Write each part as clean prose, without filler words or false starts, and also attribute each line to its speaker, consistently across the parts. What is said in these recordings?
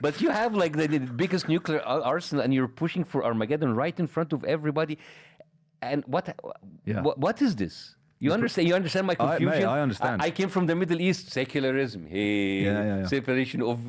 Speaker 1: But you have like the biggest nuclear arsenal, and you're pushing for Armageddon right in front of everybody. And what is this? You understand? You understand my confusion?
Speaker 2: Mate, I understand.
Speaker 1: I came from the Middle East, secularism, separation of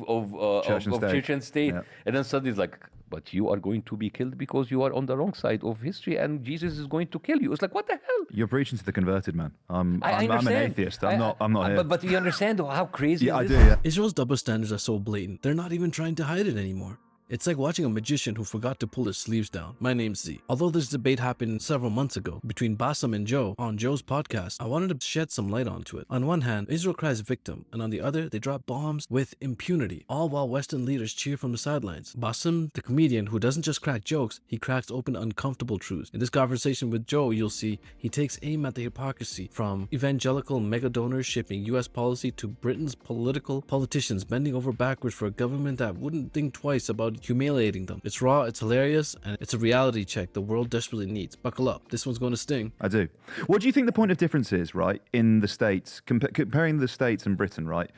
Speaker 1: church and state, and then suddenly it's like, but you are going to be killed because you are on the wrong side of history, and Jesus is going to kill you. It's like, what the hell?
Speaker 2: You're preaching to the converted, man. I'm an atheist. I'm not here.
Speaker 1: But you understand how crazy?
Speaker 2: Yeah, I do. Yeah.
Speaker 3: Israel's double standards are so blatant, they're not even trying to hide it anymore. It's like watching a magician who forgot to pull his sleeves down. My name's Z. Although this debate happened several months ago between Bassem and Joe on Joe's podcast, I wanted to shed some light onto it. On one hand, Israel cries victim, and on the other, they drop bombs with impunity, all while Western leaders cheer from the sidelines. Bassem, the comedian who doesn't just crack jokes, he cracks open uncomfortable truths. In this conversation with Joe, you'll see he takes aim at the hypocrisy from evangelical mega donors shaping US policy to Britain's politicians bending over backwards for a government that wouldn't think twice about humiliating them. It's raw, it's hilarious, and it's a reality check the world desperately needs. Buckle up. This one's going to sting.
Speaker 2: I do. What do you think the point of difference is, right, in the States, comparing the States and Britain, right?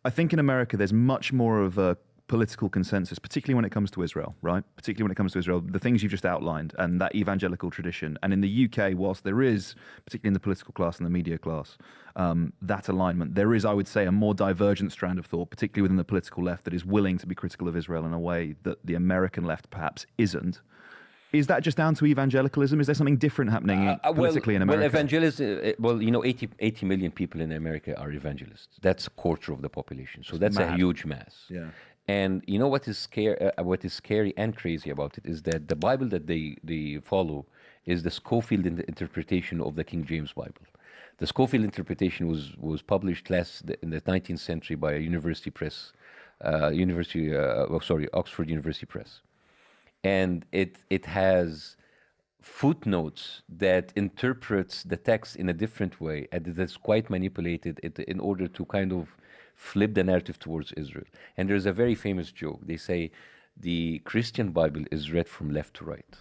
Speaker 2: I think in America there's much more of a political consensus, particularly when it comes to Israel, right? Particularly when it comes to Israel, the things you've just outlined and that evangelical tradition. And in the UK, whilst there is, particularly in the political class and the media class, that alignment, there is, I would say, a more divergent strand of thought, particularly within the political left, that is willing to be critical of Israel in a way that the American left perhaps isn't. Is that just down to evangelicalism? Is there something different happening politically in America?
Speaker 1: 80 million people in America are evangelists. That's a quarter of the population. So that's a huge mass.
Speaker 2: Yeah.
Speaker 1: And you know what is scary and crazy about it is that the Bible that they follow is the Scofield interpretation of the King James Bible. The Scofield interpretation was published in the 19th century by a university press, Oxford University Press. And it has footnotes that interprets the text in a different way, and it is quite manipulated in order to kind of flip the narrative towards Israel. And there's a very famous joke. They say the Christian Bible is read from left to right.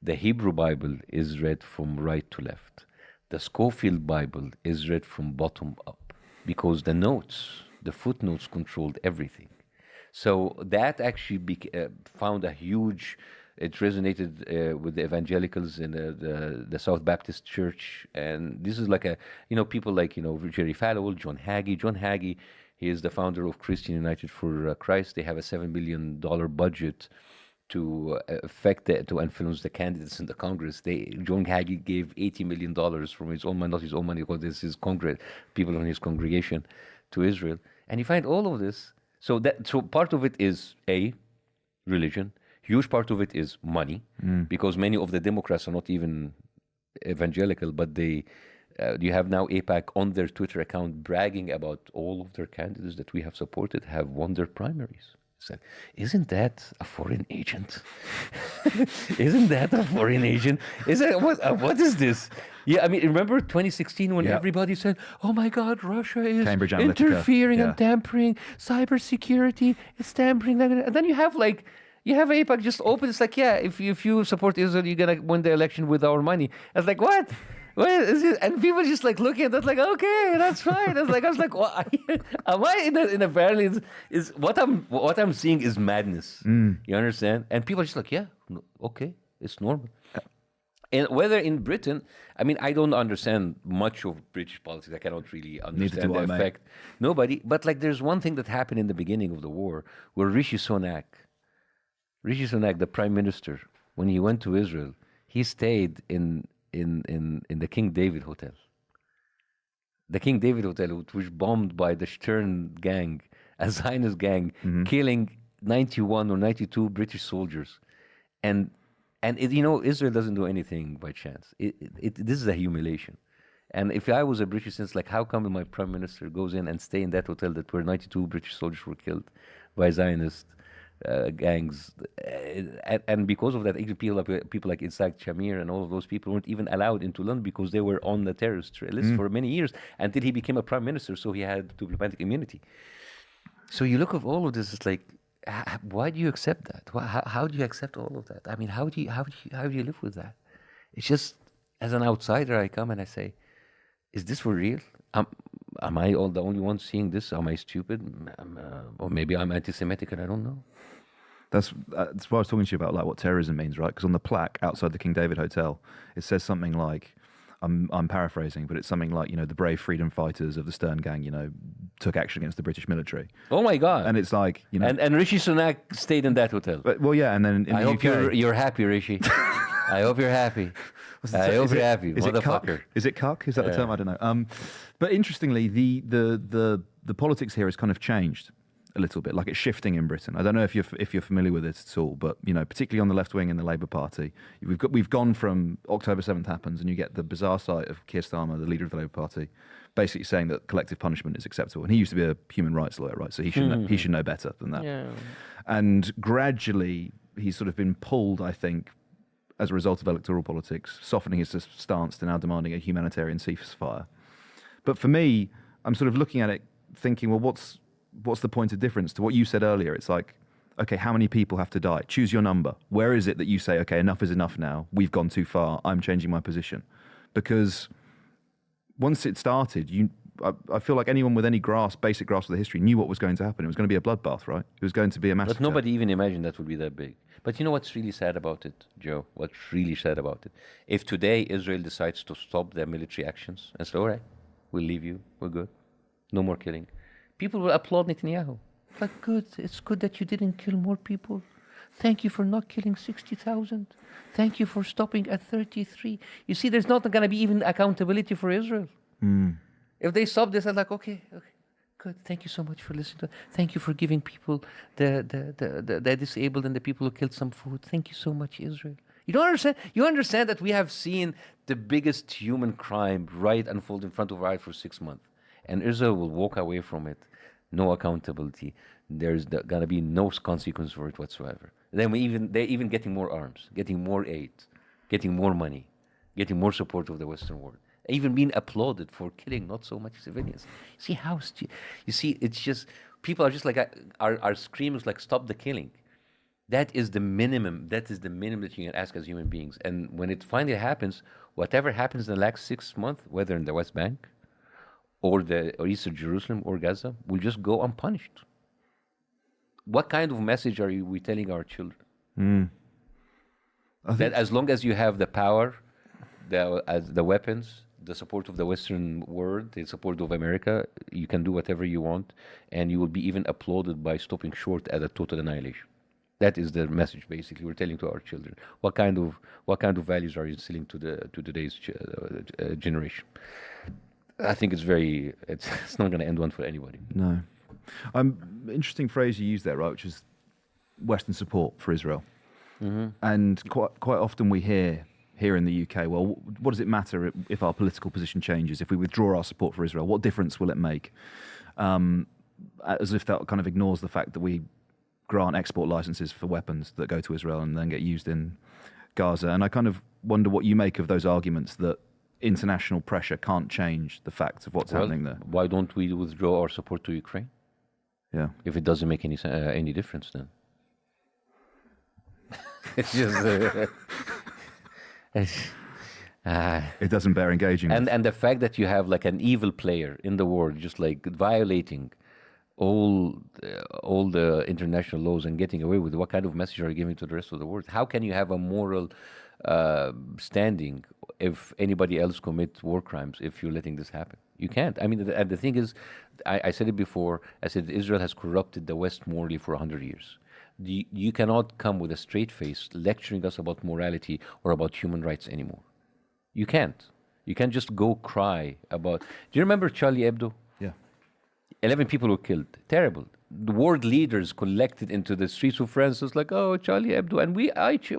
Speaker 1: The Hebrew Bible is read from right to left. The Scofield Bible is read from bottom up because the footnotes controlled everything. So that actually found a huge, it resonated with the evangelicals in the South Baptist Church. And this is like people like, Jerry Falwell, John Hagee. John Hagee, he is the founder of Christian United for Christ. They have a $7 billion budget to to influence the candidates in the Congress. John Hagee gave $80 million from his own money, not his own money, because this is people in his congregation to Israel. And you find all of this. So part of it is religion. Huge part of it is money, because many of the Democrats are not even evangelical, but you have now AIPAC on their Twitter account bragging about all of their candidates that we have supported have won their primaries. It's like, isn't that a foreign agent? Isn't that a foreign agent? What is this? Yeah, I mean, remember 2016 when everybody said, "Oh my God, Russia is interfering and tampering, cybersecurity is tampering," and then you have AIPAC just open. It's like, if you support Israel, you're gonna win the election with our money. I was like, what? What is it? And people just looking at that okay, that's fine. I was like, what? Am I in a barely? Is what I'm seeing is madness. You understand? And people are just like, okay, it's normal. And whether in Britain, I mean, I don't understand much of British politics. I cannot really understand the effect. Nobody. But there's one thing that happened in the beginning of the war, where Rishi Sunak, the prime minister, when he went to Israel, he stayed in the King David Hotel. The King David Hotel, which was bombed by the Stern gang, a Zionist gang, killing 91 or 92 British soldiers. And Israel doesn't do anything by chance. This is a humiliation. And if I was a British citizen, how come my prime minister goes in and stay in that hotel where 92 British soldiers were killed by Zionist gangs, and because of that, people like Isaac Shamir and all of those people weren't even allowed into London because they were on the terrorist list for many years until he became a prime minister, so he had diplomatic immunity. So you look at all of this, it's like, why do you accept that? How do you accept all of that? I mean, how do you live with that? It's just, as an outsider, I come and I say, is this for real? Am I the only one seeing this? Am I stupid? Or maybe I'm anti-Semitic and I don't know.
Speaker 2: That's why I was talking to you about like what terrorism means, right? Because on the plaque outside the King David Hotel, it says something like, I'm paraphrasing, but it's something like, the brave freedom fighters of the Stern Gang, took action against the British military.
Speaker 1: Oh my God!
Speaker 2: And it's like,
Speaker 1: and Rishi Sunak stayed in that hotel.
Speaker 2: well, yeah, and then in
Speaker 1: I
Speaker 2: the
Speaker 1: hope
Speaker 2: UK,
Speaker 1: you're happy, Rishi. I hope you're happy. I hope you're happy, motherfucker.
Speaker 2: Is it cuck? Is that the term? I don't know. But interestingly, the politics here has kind of changed a little bit. Like it's shifting in Britain. I don't know if you're familiar with it at all, but particularly on the left wing in the Labour Party, we've gone from October 7th happens, and you get the bizarre sight of Keir Starmer, the leader of the Labour Party, basically saying that collective punishment is acceptable. And he used to be a human rights lawyer, right? So he should know better than that.
Speaker 1: Yeah.
Speaker 2: And gradually, he's sort of been pulled, I think, as a result of electoral politics, softening his stance to now demanding a humanitarian ceasefire. But for me, I'm sort of looking at it thinking, well, what's the point of difference to what you said earlier? It's like, okay, how many people have to die? Choose your number. Where is it that you say, okay, enough is enough now. We've gone too far. I'm changing my position. Because once it started, I feel like anyone with any basic grasp of the history knew what was going to happen. It was going to be a bloodbath, right? It was going to be a massacre.
Speaker 1: But nobody even imagined that would be that big. But you know what's really sad about it, Joe? What's really sad about it? If today Israel decides to stop their military actions and say, all right, we'll leave you, we're good, no more killing, people will applaud Netanyahu. Like, good, it's good that you didn't kill more people. Thank you for not killing 60,000. Thank you for stopping at 33. You see, there's not going to be even accountability for Israel. If they stop this, I'm like, okay, good. Thank you so much for listening to. Thank you for giving people the disabled and the people who killed some food. Thank you so much, Israel. You don't understand. You understand that we have seen the biggest human crime right unfold in front of our eyes for 6 months, and Israel will walk away from it. No accountability. There's gonna be no consequence for it whatsoever. Then they're even getting more arms, getting more aid, getting more money, getting more support of the Western world. Even being applauded for killing not so much civilians. You see, it's just people are just like our screams like stop the killing. That is the minimum. That is the minimum that you can ask as human beings. And when it finally happens, whatever happens in the last 6 months, whether in the West Bank or Eastern Jerusalem or Gaza, will just go unpunished. What kind of message are we telling our children? That as long as you have the power, the weapons, the support of the Western world, the support of America, you can do whatever you want, and you will be even applauded by stopping short at a total annihilation. That is the message, basically, we're telling to our children. What kind of values are you instilling to today's generation? I think it's not going to end well for anybody.
Speaker 2: No. Interesting phrase you used there, right, which is Western support for Israel. And quite often we hear here in the UK, well, what does it matter if our political position changes? If we withdraw our support for Israel, what difference will it make? As if that kind of ignores the fact that we grant export licenses for weapons that go to Israel and then get used in Gaza. And I kind of wonder what you make of those arguments that international pressure can't change the facts of what's happening there.
Speaker 1: Why don't we withdraw our support to Ukraine?
Speaker 2: Yeah.
Speaker 1: If it doesn't make any difference, then it's just
Speaker 2: it doesn't bear engaging with.
Speaker 1: And the fact that you have like an evil player in the world, just like violating all the international laws and getting away with it, what kind of message are you giving to the rest of the world? How can you have a moral standing if anybody else commits war crimes if you're letting this happen? You can't. I mean, and the thing is, I said it before, I said Israel has corrupted the West morally for 100 years. You cannot come with a straight face lecturing us about morality or about human rights anymore. You can't. You can't just go cry about... Do you remember Charlie Hebdo?
Speaker 2: Yeah.
Speaker 1: 11 people were killed. Terrible. The world leaders collected into the streets of France. It's like, oh, Charlie Hebdo. And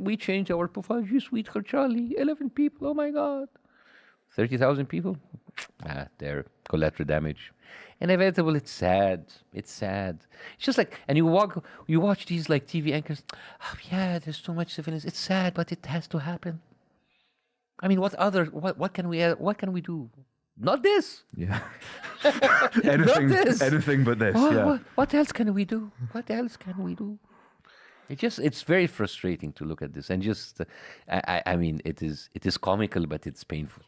Speaker 1: we changed our profile. Je suis Charlie. 11 people. Oh, my God. 30,000 people? They're collateral damage. Inevitable. It's sad. It's sad. It's just like, and you watch these like TV anchors. Oh, yeah, there's so much civilians. It's sad, but it has to happen. I mean, what can we do? Not this.
Speaker 2: Yeah.
Speaker 1: Not this.
Speaker 2: Anything but this.
Speaker 1: What else can we do? What else can we do? It's very frustrating to look at this, and just, I mean, it is comical, but it's painful.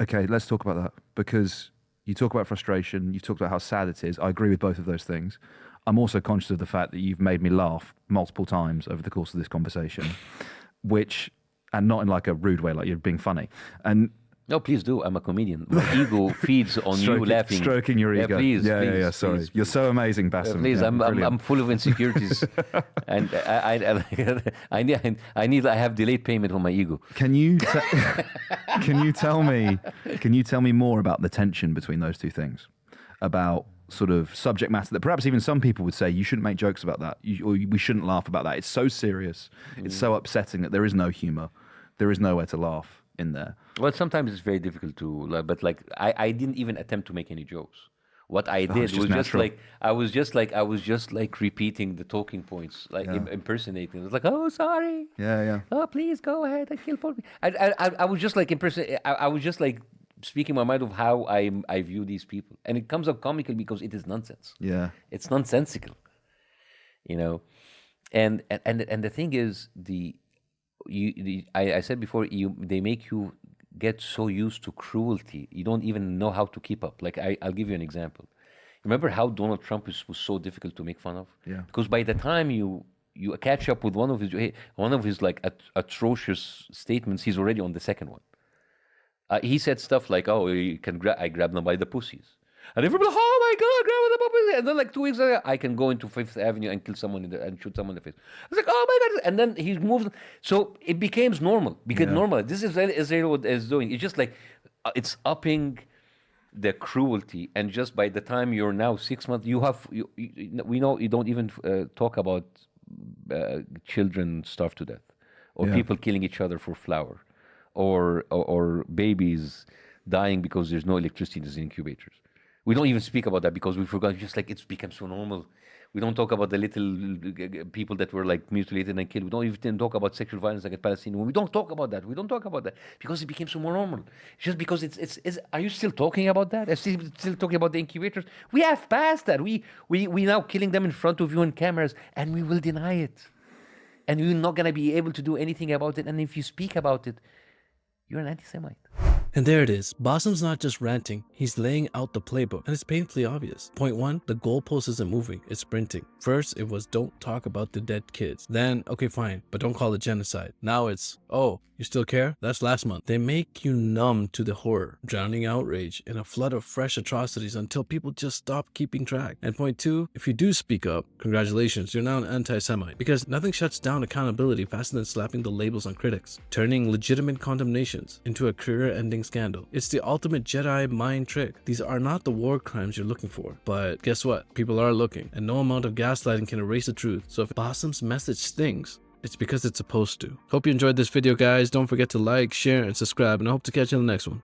Speaker 2: Okay, let's talk about that, because You talk about frustration. You've talked about how sad it is. I agree with both of those things. I'm also conscious of the fact that you've made me laugh multiple times over the course of this conversation, and not in like a rude way, like you're being funny. And
Speaker 1: no, please do. I'm a comedian. My ego feeds on you laughing.
Speaker 2: Stroking your ego.
Speaker 1: Please,
Speaker 2: yeah. Sorry.
Speaker 1: Please,
Speaker 2: you're so amazing, Bassem.
Speaker 1: Please,
Speaker 2: yeah,
Speaker 1: I'm full of insecurities, and I have delayed payment on my ego.
Speaker 2: Can you tell me more about the tension between those two things? About sort of subject matter that perhaps even some people would say you shouldn't make jokes about that, or we shouldn't laugh about that. It's so serious, it's so upsetting that there is no humor, there is nowhere to laugh in there.
Speaker 1: Well, sometimes it's very difficult to, but like I didn't even attempt to make any jokes. What I did was just like I was just like repeating the talking points, like impersonating. It was like, oh, sorry, oh, please go ahead and kill Paul. I was just like I was just like speaking my mind of how I view these people, and it comes up comical because it is nonsense.
Speaker 2: Yeah,
Speaker 1: it's nonsensical, you know. And the thing is, I said before, they make you get so used to cruelty, you don't even know how to keep up. Like I'll give you an example. Remember how Donald Trump was so difficult to make fun of?
Speaker 2: Yeah.
Speaker 1: Because by the time you catch up with one of his like atrocious statements, he's already on the second one. He said stuff like, "Oh, I grabbed them by the pussies," and everybody, "Oh my God, grab them by the pussies!" And then like 2 weeks later, I can go into Fifth Avenue and kill someone and shoot someone in the face. I was like, "Oh my God!" And then he moved, so it became normal. Normal. This is what Israel is doing. It's just like it's upping the cruelty, and just by the time you're now 6 months, we know you don't even talk about children starved to death, or people killing each other for flour. Or babies dying because there's no electricity in the incubators. We don't even speak about that because we forgot. Just like it's become so normal. We don't talk about the little people that were like mutilated and killed. We don't even talk about sexual violence against Palestinians. We don't talk about that. We don't talk about that because it became so more normal. Just because it's are you still talking about that? Are you still talking about the incubators? We have passed that. We now killing them in front of you on cameras, and we will deny it. And we're not gonna be able to do anything about it. And if you speak about it, you're an anti-Semite.
Speaker 3: And there it is. Bassem's not just ranting, he's laying out the playbook, and it's painfully obvious. Point 1, the goalpost isn't moving, it's sprinting. First, it was don't talk about the dead kids. Then, okay fine, but don't call it genocide. Now it's, oh, you still care? That's last month. They make you numb to the horror, drowning outrage in a flood of fresh atrocities until people just stop keeping track. And point 2, if you do speak up, congratulations, you're now an anti-Semite. Because nothing shuts down accountability faster than slapping the labels on critics, turning legitimate condemnations into a career-ending scandal. It's the ultimate Jedi mind trick. These are not the war crimes you're looking for. But guess what? People are looking, and no amount of gaslighting can erase the truth. So if Bassem's message stings, it's because it's supposed to. Hope you enjoyed this video, guys. Don't forget to like, share, and subscribe, and I hope to catch you in the next one.